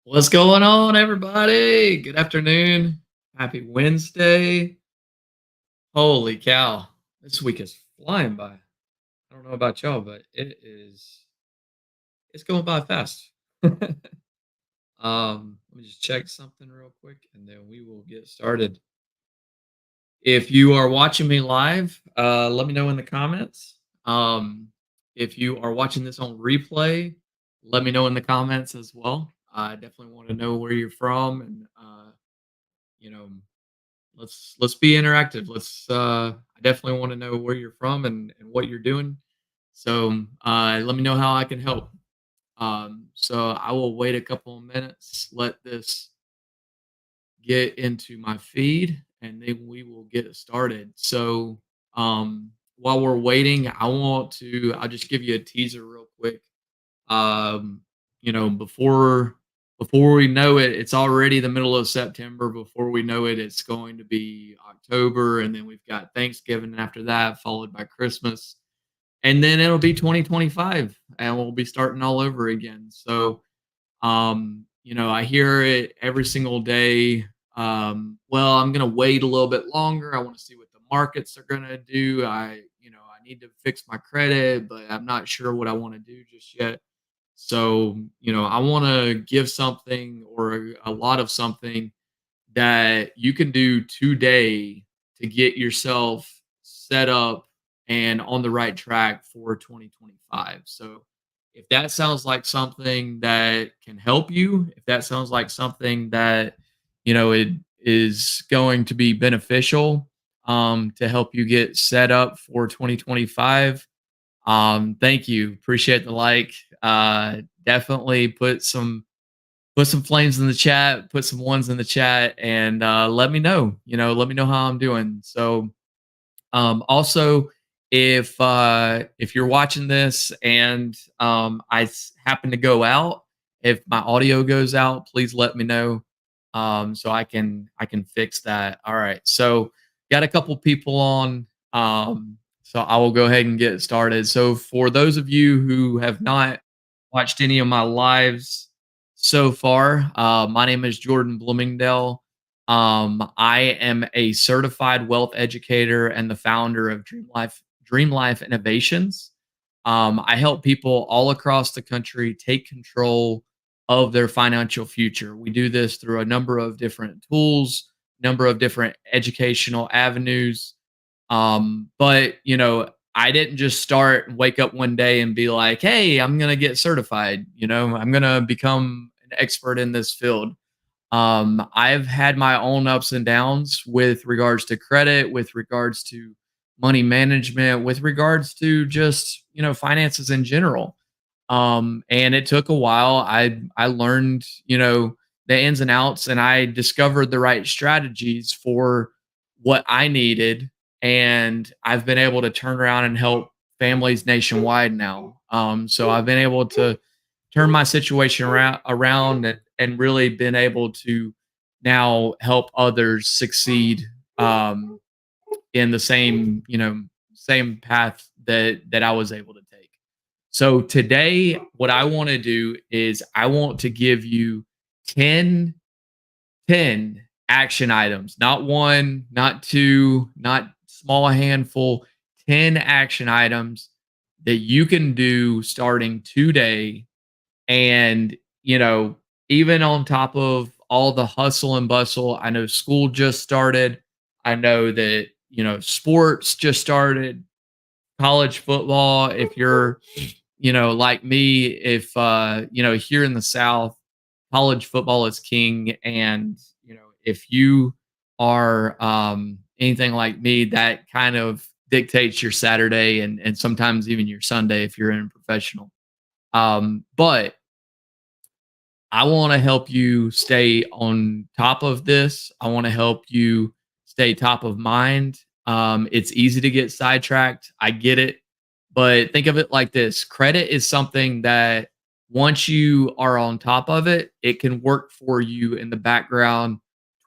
What's going on, everybody? Good afternoon. Happy Wednesday. Holy cow. This week is flying by. I don't know about y'all, but it's going by fast. Let me just check something real quick and then we will get started. If you are watching me live, let me know in the comments. Um, if you are watching this on replay, let me know in the comments as well. I definitely want to know where you're from and you know let's be interactive. I definitely want to know where you're from and what you're doing. So let me know how I can help. So I will wait a couple of minutes, let this get into my feed, and then we will get started. So while we're waiting, I'll just give you a teaser real quick. Um, before we know it, it's already the middle of September. Before we know it, it's going to be October, and then we've got Thanksgiving after that, followed by Christmas, and then it'll be 2025, and we'll be starting all over again. So, I hear it every single day. Well, I'm gonna wait a little bit longer. I want to see what the markets are gonna do. I need to fix my credit, but I'm not sure what I want to do just yet. So, I want to give something or a lot of something that you can do today to get yourself set up and on the right track for 2025. So, if that sounds like something that can help you, if that sounds like something that, it is going to be beneficial to help you get set up for 2025, thank you. Appreciate the like. Definitely put some flames in the chat, put some ones in the chat, and let me know. Let me know how I'm doing. So, also, if you're watching this and happen to go out, if my audio goes out, please let me know so I can fix that. All right. So got a couple people on. So I will go ahead and get started. So for those of you who have not watched any of my lives so far, my name is Jordan Bloomingdale. I am a certified wealth educator and the founder of Dream Life Innovations. I help people all across the country take control of their financial future. We do this through a number of different tools, number of different educational avenues. But I didn't just start and wake up one day and be like, "Hey, I'm gonna get certified." I'm gonna become an expert in this field. I've had my own ups and downs with regards to credit, with regards to money management, with regards to just, finances in general. And it took a while. I learned, the ins and outs, and I discovered the right strategies for what I needed. And I've been able to turn around and help families nationwide now. So I've been able to turn my situation around and really been able to now help others succeed in the same path that I was able to take. So today, what I want to do is I want to give you 10 10 action items, not one, not two, not small handful, 10 action items that you can do starting today. And, even on top of all the hustle and bustle, I know school just started. I know that, sports just started, college football. If you're, like me, if, here in the South, college football is king. And, if you are anything like me, that kind of dictates your Saturday and sometimes even your Sunday if you're in professional. But I want to help you stay on top of this. I want to help you stay top of mind. It's easy to get sidetracked. I get it. But think of it like this: credit is something that once you are on top of it, it can work for you in the background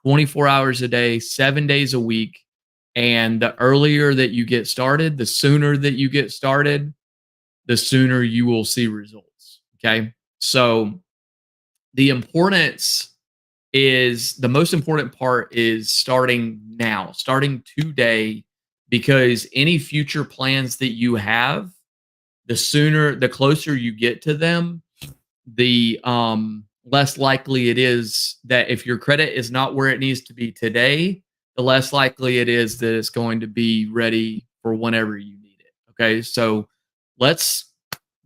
24 hours a day, 7 days a week. And the earlier that you get started, the sooner that you get started, the sooner you will see results. Okay. So, the importance is the most important part is starting now, starting today, because any future plans that you have, the closer you get to them, the less likely it is that if your credit is not where it needs to be today, the less likely it is that it's going to be ready for whenever you need it. Okay, so let's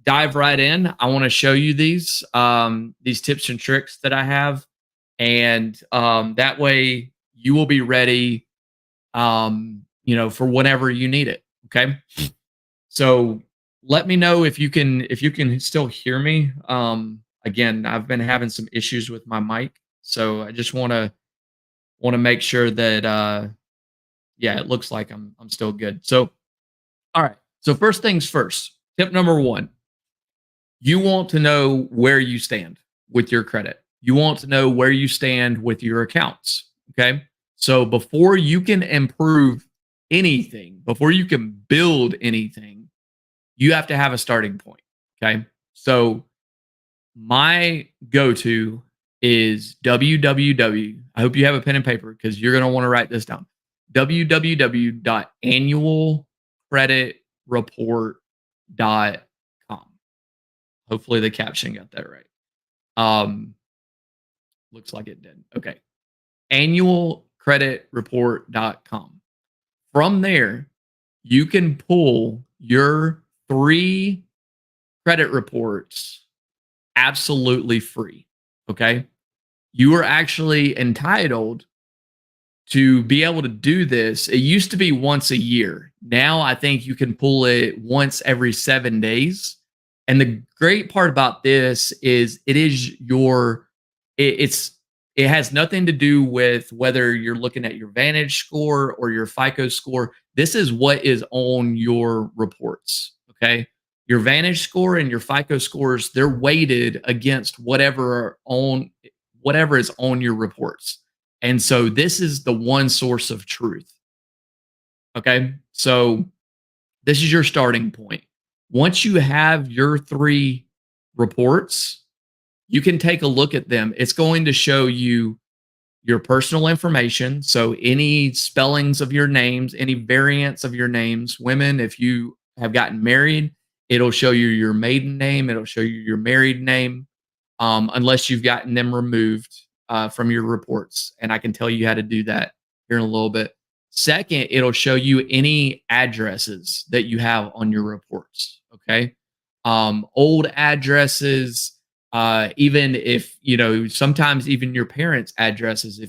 dive right in. I want to show you these tips and tricks that I have, and that way you will be ready, for whenever you need it. Okay, so let me know if you can still hear me. Again, I've been having some issues with my mic, so I just want to make sure that yeah, it looks like I'm still good. So all right. So first things first. Tip number 1. You want to know where you stand with your credit. You want to know where you stand with your accounts. Okay. So before you can improve anything, before you can build anything, you have to have a starting point. Okay. So my go to is www. I hope you have a pen and paper because you're going to want to write this down. www.annualcreditreport.com. Hopefully the caption got that right. Looks like it did. Okay. Annualcreditreport.com. From there, you can pull your 3 credit reports absolutely free. Okay. You are actually entitled to be able to do this. It used to be once a year. Now I think you can pull it once every 7 days. And the great part about this is it has nothing to do with whether you're looking at your Vantage score or your FICO score. This is what is on your reports. Okay. Your Vantage score and your FICO scores, they're weighted against whatever is on your reports. And so this is the one source of truth. Okay. So this is your starting point. Once you have your 3 reports, you can take a look at them. It's going to show you your personal information. So any spellings of your names, any variants of your names, women, if you have gotten married, it'll show you your maiden name. It'll show you your married name, unless you've gotten them removed from your reports. And I can tell you how to do that here in a little bit. Second, it'll show you any addresses that you have on your reports. Okay. Old addresses, even if, sometimes even your parents' addresses,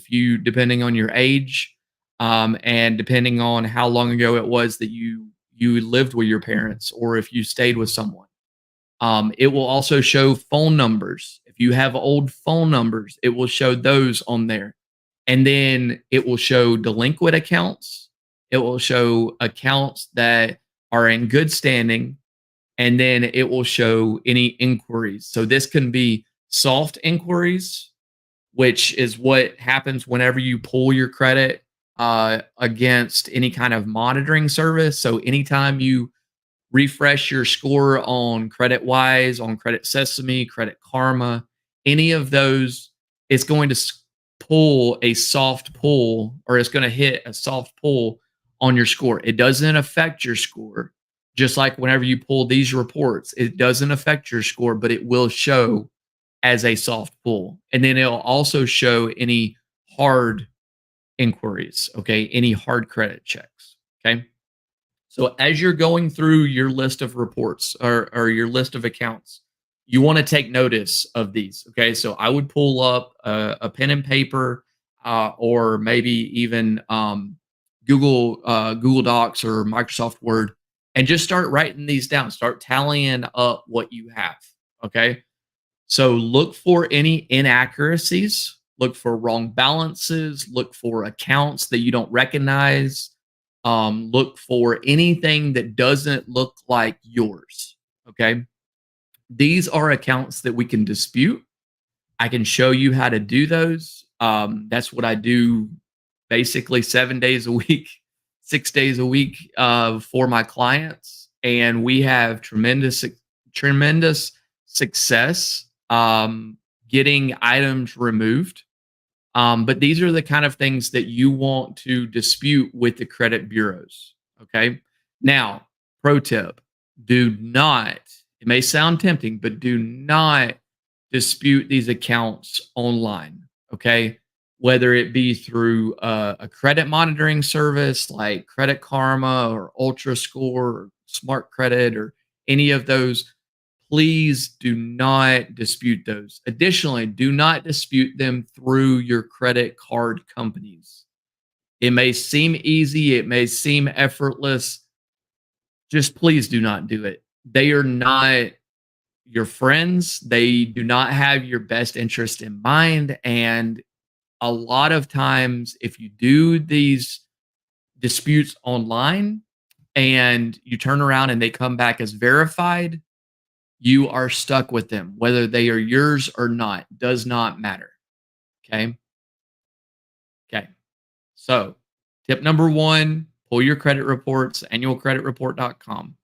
depending on your age, and depending on how long ago it was that you lived with your parents or if you stayed with someone. It will also show phone numbers. If you have old phone numbers, it will show those on there. And then it will show delinquent accounts. It will show accounts that are in good standing. And then it will show any inquiries. So this can be soft inquiries, which is what happens whenever you pull your credit against any kind of monitoring service. So anytime you refresh your score on CreditWise, on Credit Sesame, Credit Karma, any of those, it's going to pull a soft pull, or it's going to hit a soft pull on your score. It doesn't affect your score. Just like whenever you pull these reports, it doesn't affect your score, but it will show as a soft pull. And then it'll also show any hard inquiries, okay? Any hard credit checks, okay? So as you're going through your list of reports or your list of accounts, you want to take notice of these, okay? So I would pull up a pen and paper, or maybe even Google Docs or Microsoft Word, and just start writing these down. Start tallying up what you have, okay? So look for any inaccuracies, look for wrong balances, look for accounts that you don't recognize, look for anything that doesn't look like yours, okay? These are accounts that we can dispute. I can show you how to do those. That's what I do basically 7 days a week, 6 days a week for my clients. And we have tremendous success getting items removed. But these are the kind of things that you want to dispute with the credit bureaus. Okay. Now, pro tip, do not, it may sound tempting, but do not dispute these accounts online. Okay. Whether it be through a credit monitoring service like Credit Karma or Ultra Score or Smart Credit or any of those, please do not dispute those. Additionally, do not dispute them through your credit card companies. It may seem easy, it may seem effortless. Just please do not do it. They are not your friends. They do not have your best interest in mind. And a lot of times, if you do these disputes online and you turn around and they come back as verified, you are stuck with them. Whether they are yours or not does not matter. Okay. Okay. So, tip number one, pull your credit reports, annualcreditreport.com.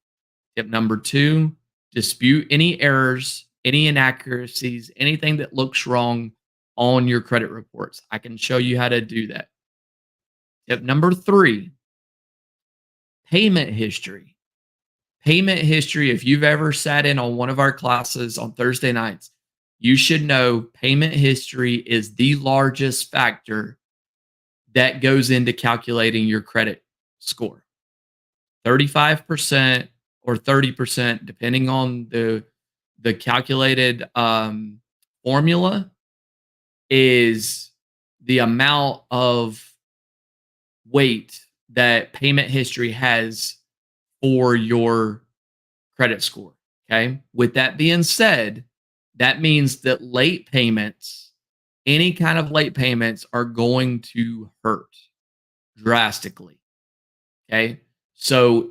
Tip number two, dispute any errors, any inaccuracies, anything that looks wrong on your credit reports. I can show you how to do that. Tip number three, payment history. Payment history, if you've ever sat in on one of our classes on Thursday nights, you should know payment history is the largest factor that goes into calculating your credit score. 35% or 30%, depending on the calculated formula, is the amount of weight that payment history has for your credit score. Okay. With that being said, that means that late payments, any kind of late payments, are going to hurt drastically. Okay. So,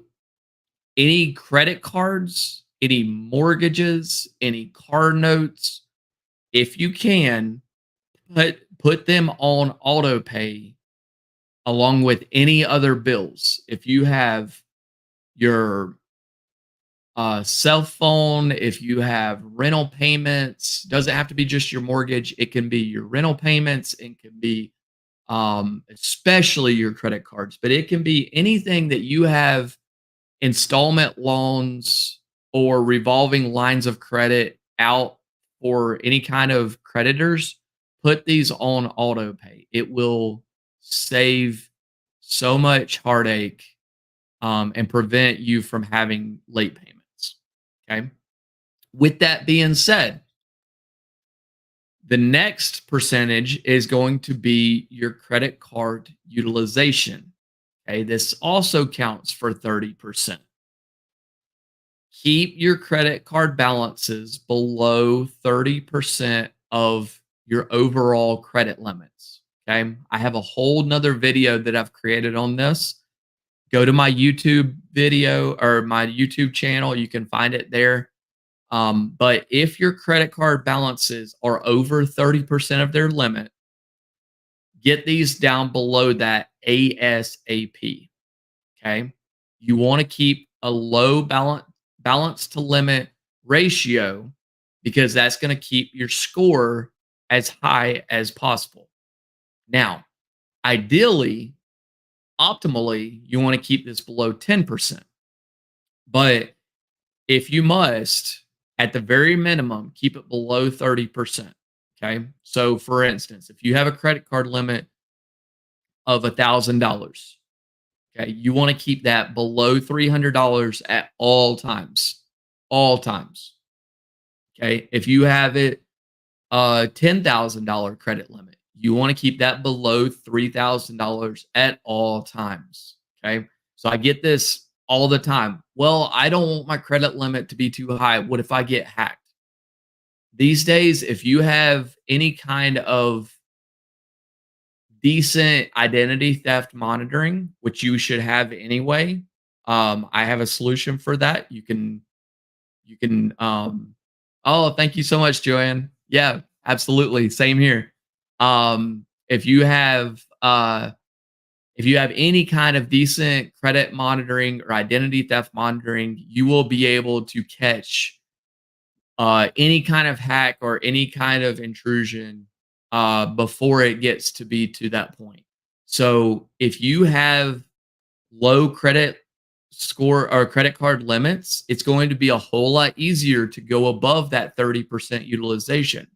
any credit cards, any mortgages, any car notes, if you can, put them on auto pay along with any other bills. If you have your cell phone, if you have rental payments, doesn't have to be just your mortgage. It can be your rental payments. It can be especially your credit cards, but it can be anything that you have installment loans or revolving lines of credit out for any kind of creditors. Put these on auto pay. It will save so much heartache and prevent you from having late payments. Okay. With that being said, the next percentage is going to be your credit card utilization. Okay. This also counts for 30%. Keep your credit card balances below 30% of your overall credit limits. Okay. I have a whole nother video that I've created on this. Go to my YouTube video or my YouTube channel. You can find it there. But if your credit card balances are over 30% of their limit, get these down below that ASAP. Okay. You want to keep a low balance to limit ratio because that's going to keep your score as high as possible. Now, ideally, optimally, you want to keep this below 10%. But if you must, at the very minimum, keep it below 30%. Okay. So, for instance, if you have a credit card limit of $1,000, okay, you want to keep that below $300 at all times. All times. Okay. If you have it $10,000 credit limit, you want to keep that below $3,000 at all times. Okay. So I get this all the time. Well, I don't want my credit limit to be too high. What if I get hacked? These days, if you have any kind of decent identity theft monitoring, which you should have anyway, I have a solution for that. Oh, thank you so much, Joanne. Yeah, absolutely. Same here. If you have any kind of decent credit monitoring or identity theft monitoring, you will be able to catch any kind of hack or any kind of intrusion before it gets to be to that point. So if you have low credit score or credit card limits, it's going to be a whole lot easier to go above that 30% utilization.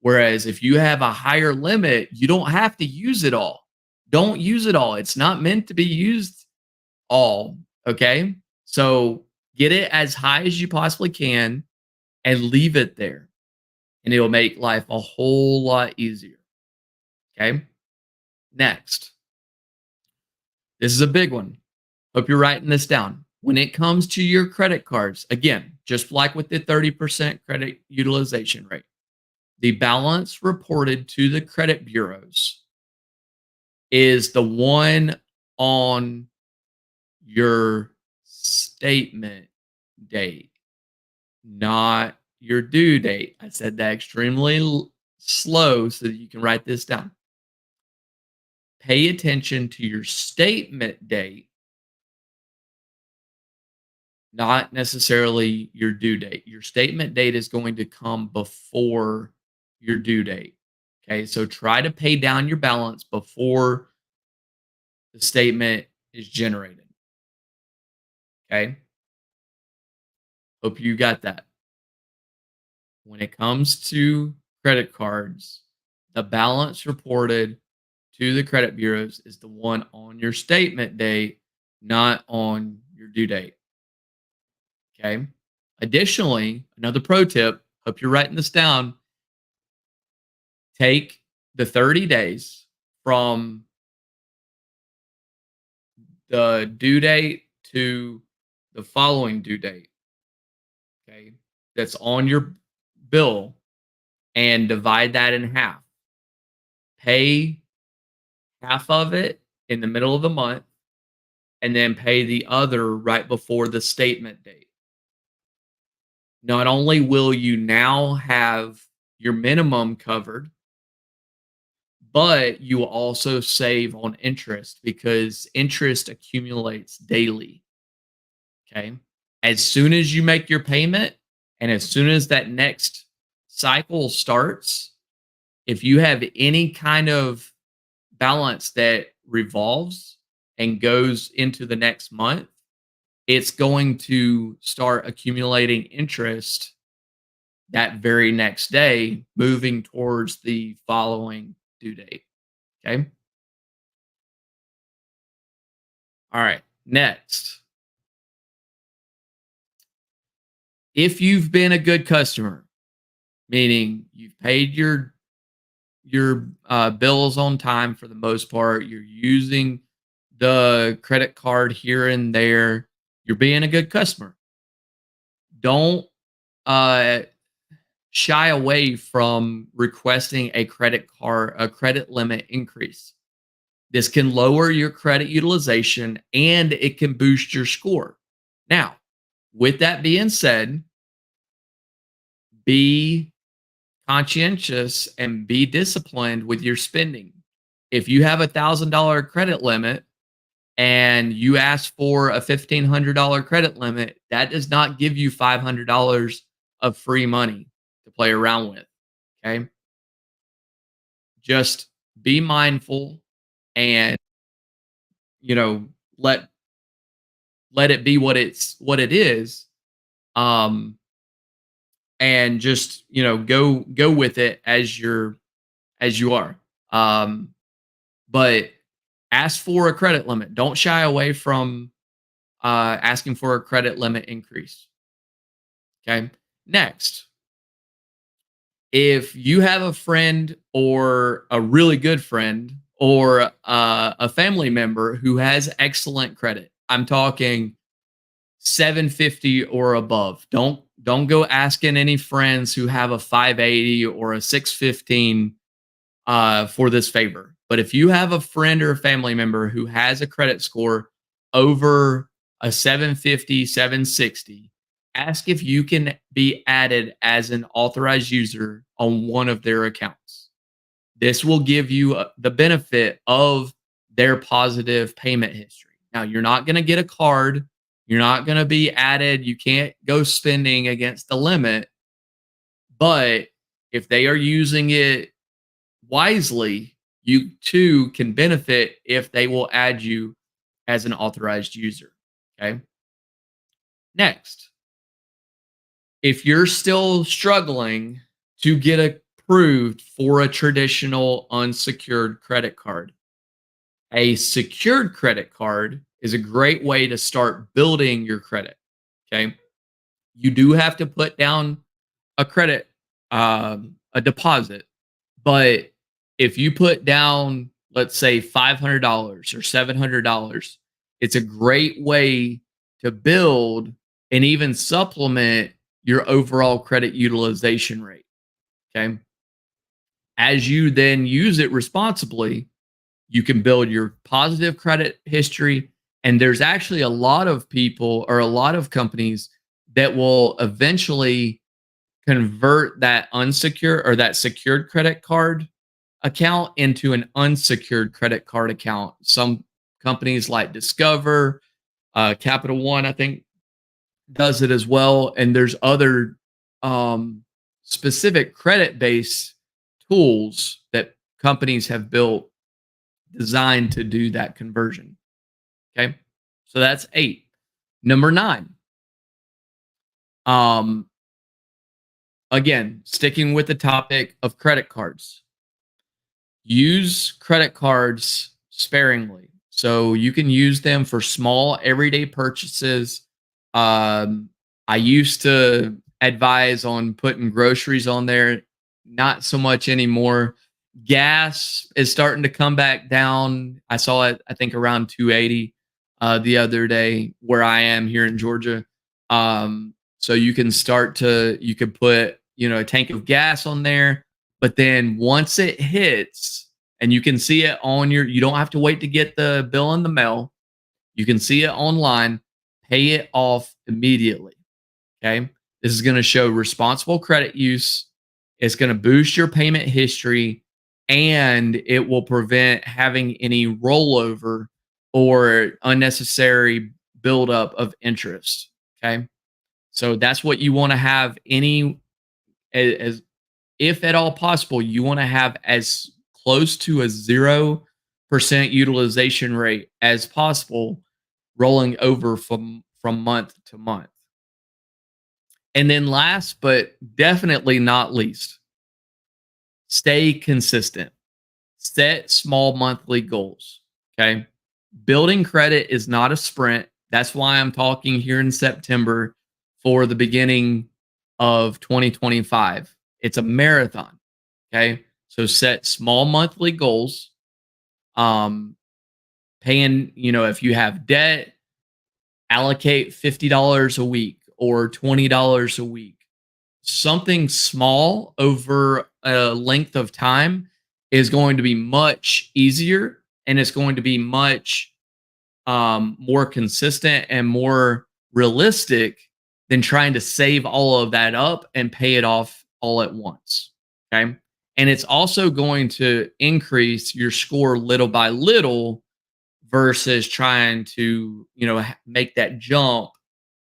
Whereas if you have a higher limit, you don't have to use it all. Don't use it all. It's not meant to be used all. Okay. So get it as high as you possibly can and leave it there. And it'll make life a whole lot easier. Okay. Next, this is a big one. Hope you're writing this down. When it comes to your credit cards, again, just like with the 30% credit utilization rate, the balance reported to the credit bureaus is the one on your statement date, not your due date. I said that extremely slow so that you can write this down. Pay attention to your statement date, not necessarily your due date. Your statement date is going to come before your due date. Okay, so try to pay down your balance before the statement is generated. Okay, hope you got that. When it comes to credit cards, the balance reported to the credit bureaus is the one on your statement date, not on your due date. Okay. Additionally, another pro tip, hope you're writing this down. Take the 30 days from the due date to the following due date. Okay. That's on your bill and divide that in half. Pay half of it in the middle of the month and then pay the other right before the statement date. Not only will you now have your minimum covered, but you will also save on interest because interest accumulates daily. Okay. As soon as you make your payment and as soon as that next cycle starts, if you have any kind of balance that revolves and goes into the next month, it's going to start accumulating interest that very next day, moving towards the following due date. Okay. All right. Next, if you've been a good customer, meaning you've paid your bills on time for the most part, you're using the credit card here and there, you're being a good customer. Don't uh, shy away from requesting a credit limit increase. This can lower your credit utilization and it can boost your score. Now, with that being said, be conscientious and be disciplined with your spending. If you have $1,000 credit limit and you ask for a $1,500 credit limit, that does not give you $500 of free money to play around with. Okay. Just be mindful and, you know, let it be what it is. Um, and just, go with it as you are. But ask for a credit limit. Don't shy away from asking for a credit limit increase. Okay. Next, if you have a friend or a really good friend or a family member who has excellent credit, I'm talking 750 or above. Don't go asking any friends who have a 580 or a 615 for this favor. But if you have a friend or a family member who has a credit score over a 750, 760, ask if you can be added as an authorized user on one of their accounts. This will give you the benefit of their positive payment history. Now, you're not going to get a card. You're not going to be added. You can't go spending against the limit, But if they are using it wisely, you too can benefit if they will add you as an authorized user. Okay. Next, if you're still struggling to get approved for a traditional unsecured credit card, a secured credit card is a great way to start building your credit. Okay. You do have to put down a credit, a deposit, but if you put down, let's say $500 or $700, it's a great way to build and even supplement your overall credit utilization rate. Okay. As you then use it responsibly, you can build your positive credit history. And there's actually a lot of people or a lot of companies that will eventually convert that unsecured or that secured credit card account into an unsecured credit card account. Some companies like Discover, Capital One, I think, does it as well. And there's other um, specific credit based tools that companies have built designed to do that conversion. Okay. So that's 8. Number 9. Um, again, sticking with the topic of credit cards, use credit cards sparingly. So you can use them for small everyday purchases. Um, I used to advise on putting groceries on there, not so much anymore. Gas is starting to come back down. I saw it, I think, around 280 the other day where I am here in Georgia. So you can you could put, a tank of gas on there, but then once it hits and you can see it you don't have to wait to get the bill in the mail. You can see it online, pay it off immediately. Okay. This is going to show responsible credit use. It's going to boost your payment history and it will prevent having any rollover or unnecessary buildup of interest. Okay. So that's what you want to have as if at all possible, you want to have as close to a 0% utilization rate as possible rolling over from month to month. And then last but definitely not least, stay consistent. Set small monthly goals. Okay. Building credit is not a sprint. That's why I'm talking here in September for the beginning of 2025. It's a marathon. Okay. So set small monthly goals. Um, Paying, if you have debt, allocate $50 a week or $20 a week. Something small over a length of time is going to be much easier and it's going to be much more consistent and more realistic than trying to save all of that up and pay it off all at once. Okay. And it's also going to increase your score little by little versus trying to, make that jump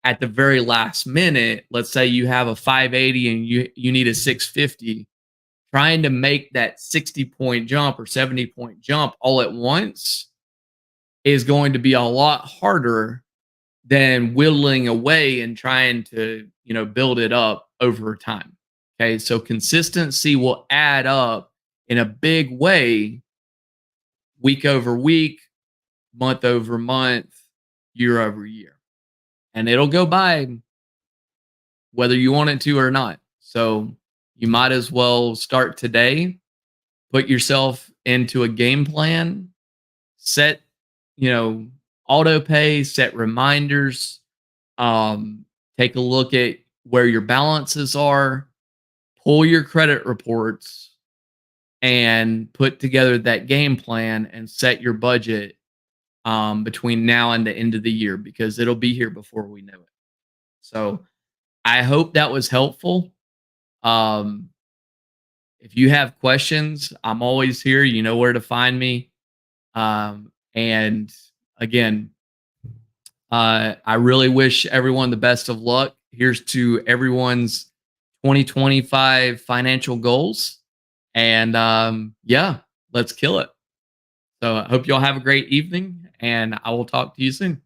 at the very last minute. Let's say you have a 580 and you need a 650. Trying to make that 60-point jump or 70-point jump all at once is going to be a lot harder than whittling away and trying to, build it up over time. Okay. So consistency will add up in a big way week over week, month over month, year over year. And it'll go by whether you want it to or not. So you might as well start today, put yourself into a game plan, set, auto pay, set reminders, take a look at where your balances are, pull your credit reports, and put together that game plan and set your budget between now and the end of the year because it'll be here before we know it. So I hope that was helpful. Um, if you have questions, I'm always here. You know where to find me. And again, I really wish everyone the best of luck. Here's to everyone's 2025 financial goals. And yeah, let's kill it. So I hope y'all have a great evening, and I will talk to you soon.